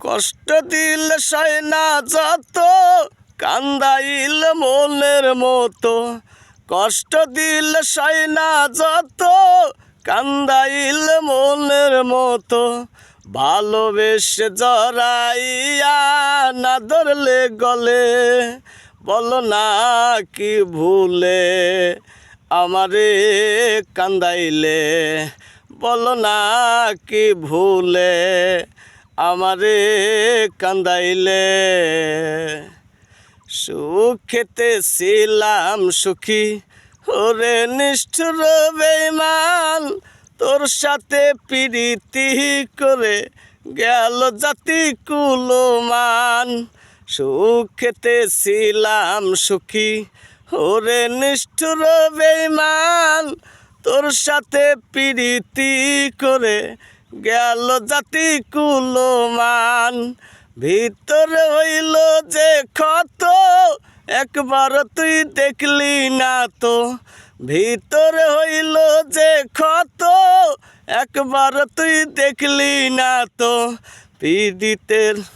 কষ্ট দিলে সয় না যত, কান্দাইল মনের মতো। কষ্ট দিলে সয় না যত, কান্দাইল মনের মতো। ভালোবেসে জড়াইয়া না ধরলে গলে, বলো না কি ভুলে আমারে কান্দাইলে। বলো না কি ভুলে আমারে কান্দাইলে। সুখেতে ছিলাম সুখী, ওরে নিষ্ঠুর বেঈমান। তোর সাথে প্রীতি করে গেল জাতি কুলমান। সুখেতে ছিলাম সুখী, ওরে নিষ্ঠুর বেঈমান। তোর সাথে প্রীতি করে গেল জাতি কুলমান। ভিতরে হইল যে ক্ষত, একবার তুই দেখলি না তো। ভিতরে হইল যে ক্ষত, একবার তুই দেখলি না তো। পীড়িতের